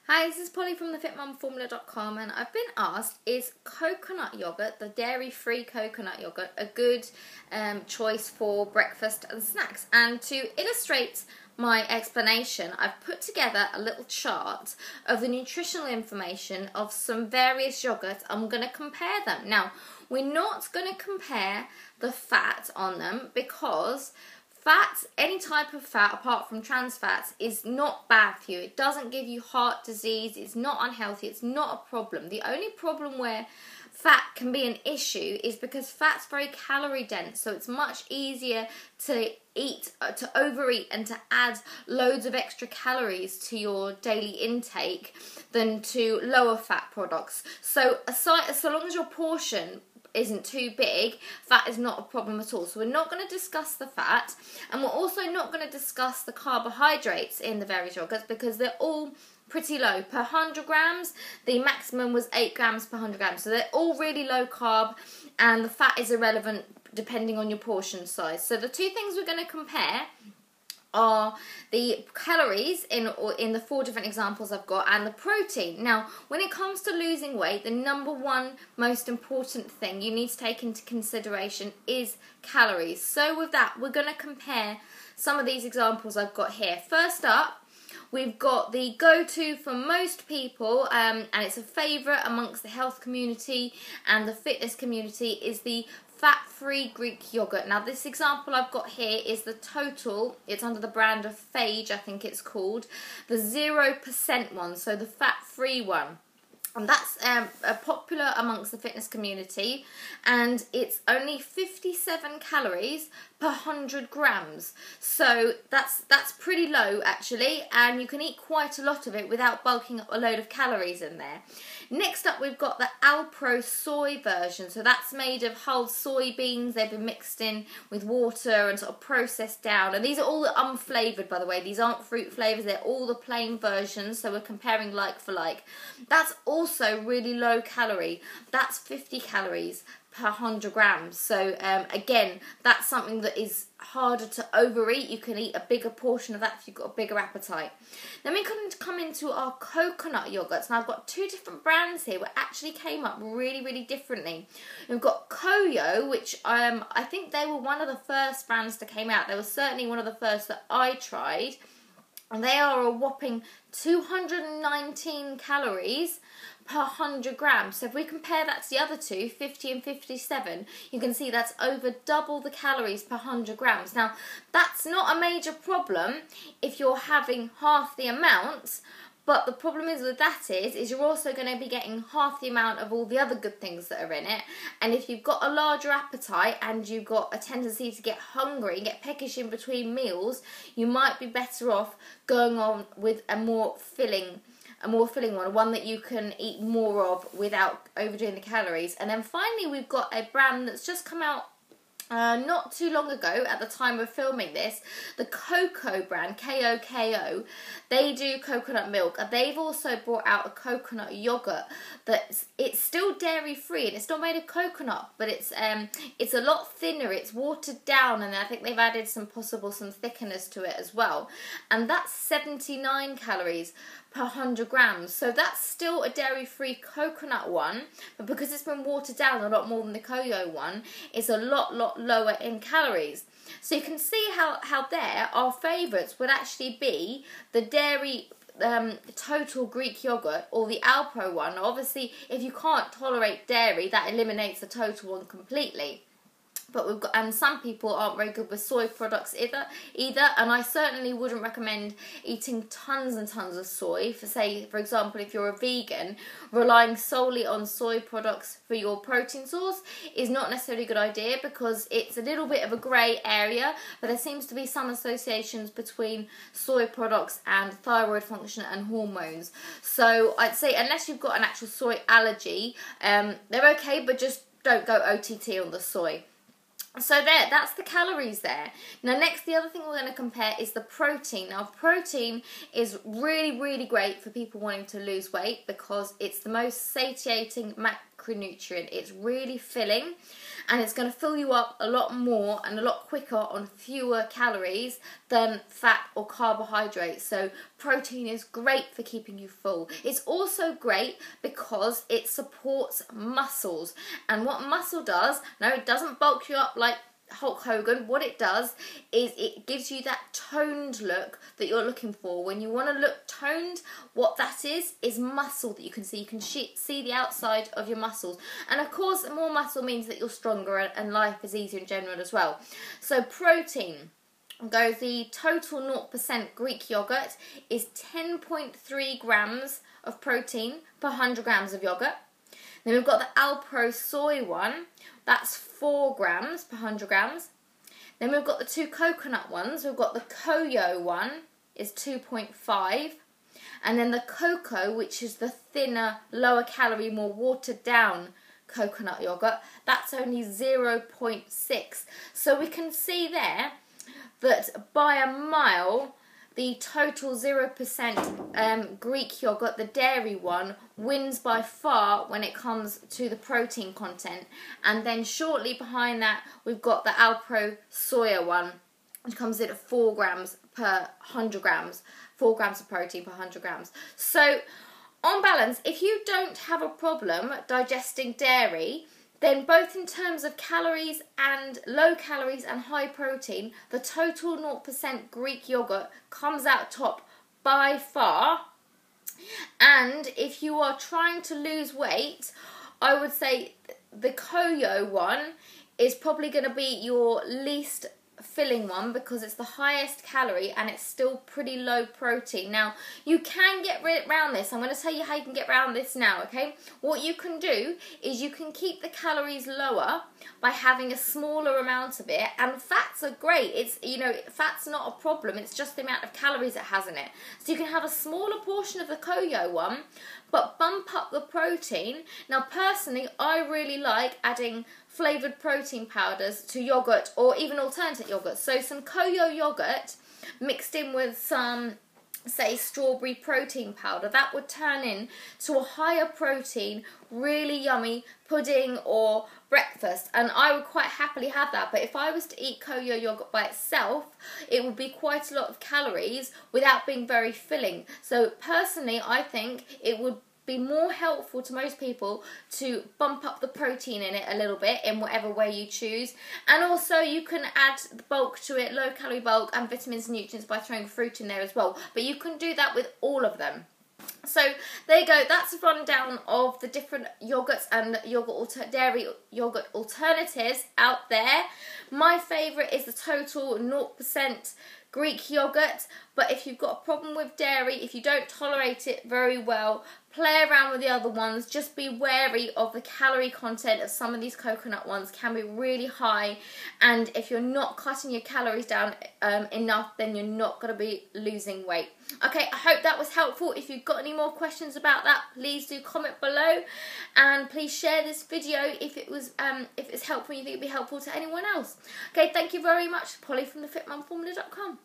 Hi, this is Polly from thefitmumformula.com, and I've been asked, is coconut yogurt, the dairy-free coconut yogurt, a good choice for breakfast and snacks? And to illustrate my explanation, I've put together a little chart of the nutritional information of some various yogurts. I'm going to compare them. Now, we're not going to compare the fat on them because fat, any type of fat apart from trans fats, is not bad for you. It doesn't give you heart disease, it's not unhealthy, it's not a problem. The only problem where fat can be an issue is because fat's very calorie dense, so it's much easier to eat, to overeat and to add loads of extra calories to your daily intake than to lower fat products. So so long as your portion isn't too big, fat is not a problem at all. So we're not going to discuss the fat, and we're also not going to discuss the carbohydrates in the various yogurts because they're all pretty low. Per 100 grams, the maximum was 8 grams per 100 grams. So they're all really low carb, and the fat is irrelevant depending on your portion size. So the two things we're going to compare are the calories in the 4 different examples I've got, and the protein. Now, when it comes to losing weight, the number one most important thing you need to take into consideration is calories. So with that, we're going to compare some of these examples I've got here. First up, we've got the go-to for most people, and it's a favourite amongst the health community and the fitness community, is the fat-free Greek yogurt. Now, this example I've got here is the total. It's under the brand of Phage, I think it's called, the 0% one, so the fat-free one. And that's popular amongst the fitness community, and it's only 57 calories per 100 grams. So that's pretty low actually, and you can eat quite a lot of it without bulking up a load of calories in there. Next up, we've got the Alpro soy version. So that's made of whole soybeans. They've been mixed in with water and sort of processed down. And these are all unflavoured, by the way. These aren't fruit flavours. They're all the plain versions. So we're comparing like for like. That's also really low calorie. That's 50 calories per 100 grams. So again, that's something that is harder to overeat. You can eat a bigger portion of that if you've got a bigger appetite. Then we can come into our coconut yogurts. Now, I've got 2 different brands here which actually came up really differently. We've got Koyo, which I think they were one of the first brands that came out. They were certainly one of the first that I tried. And they are a whopping 219 calories per 100 grams. So if we compare that to the other two, 50 and 57, you can see that's over double the calories per 100 grams. Now, that's not a major problem if you're having half the amount, but the problem is with that is you're also going to be getting half the amount of all the other good things that are in it. And if you've got a larger appetite and you've got a tendency to get hungry, get peckish in between meals, you might be better off going on with a more filling one that you can eat more of without overdoing the calories. And then finally, we've got a brand that's just come out not too long ago at the time of filming this, the Koko brand, K-O-K-O. They do coconut milk, and they've also brought out a coconut yogurt it's still dairy free, and it's not made of coconut, but it's a lot thinner, it's watered down, and I think they've added some thickeners to it as well. And that's 79 calories per 100 grams. So that's still a dairy-free coconut one, but because it's been watered down a lot more than the Koyo one, it's a lot lower in calories. So you can see how there our favourites would actually be the dairy total Greek yogurt or the Alpro one. Obviously, if you can't tolerate dairy, that eliminates the total one completely. But we've got, and some people aren't very good with soy products either, and I certainly wouldn't recommend eating tons and tons of soy. For example, if you're a vegan, relying solely on soy products for your protein source is not necessarily a good idea, because it's a little bit of a grey area, but there seems to be some associations between soy products and thyroid function and hormones. So I'd say unless you've got an actual soy allergy, they're okay, but just don't go OTT on the soy. So that's the calories there. Now next, the other thing we're going to compare is the protein. Now protein is really great for people wanting to lose weight because it's the most satiating macronutrient. It's really filling, and it's going to fill you up a lot more and a lot quicker on fewer calories than fat or carbohydrates. So protein is great for keeping you full. It's also great because it supports muscles, and what muscle does, no, it doesn't bulk you up like Hulk Hogan. What it does is it gives you that toned look that you're looking for. When you want to look toned, what that is muscle that you can see. You can see the outside of your muscles, and of course more muscle means that you're stronger and life is easier in general as well. So protein goes, the total 0% Greek yogurt is 10.3 grams of protein per 100 grams of yogurt. Then we've got the Alpro soy one, that's 4 grams per 100 grams. Then we've got the two coconut ones. We've got the Koyo one is 2.5. And then the cocoa, which is the thinner, lower calorie, more watered down coconut yogurt, that's only 0.6. So we can see there that by a mile, the total 0% Greek yogurt, the dairy one, wins by far when it comes to the protein content. And then shortly behind that, we've got the Alpro soya one, which comes in at 4 grams per 100 grams. 4 grams of protein per 100 grams. So, on balance, if you don't have a problem digesting dairy, then both in terms of calories and low calories and high protein, the total 0% Greek yogurt comes out top by far. And if you are trying to lose weight, I would say the Koyo one is probably going to be your least filling one because it's the highest calorie and it's still pretty low protein. Now, you can get around this. I'm going to tell you how you can get around this now, okay? What you can do is you can keep the calories lower by having a smaller amount of it, and fats are great. It's, you know, fat's not a problem. It's just the amount of calories it has in it. So you can have a smaller portion of the Koyo one, but bump up the protein. Now, personally, I really like adding flavoured protein powders to yogurt or even alternative yogurt. So some Koyo yogurt mixed in with some, say, strawberry protein powder, that would turn in to a higher protein, really yummy pudding or breakfast, and I would quite happily have that. But if I was to eat Koyo yogurt by itself, it would be quite a lot of calories without being very filling. So personally, I think it would be more helpful to most people to bump up the protein in it a little bit in whatever way you choose. And also you can add the bulk to it, low calorie bulk and vitamins and nutrients by throwing fruit in there as well. But you can do that with all of them. So there you go, that's a rundown of the different yogurts and dairy yogurt alternatives out there. My favourite is the total 0% Greek yogurt, but if you've got a problem with dairy, if you don't tolerate it very well, play around with the other ones. Just be wary of the calorie content of some of these coconut ones, can be really high, and if you're not cutting your calories down enough, then you're not going to be losing weight. Okay, I hope that was helpful. If you've got any more questions about that, please do comment below, and please share this video if it's helpful and you think it'd be helpful to anyone else. Okay, thank you very much. Polly from thefitmumformula.com.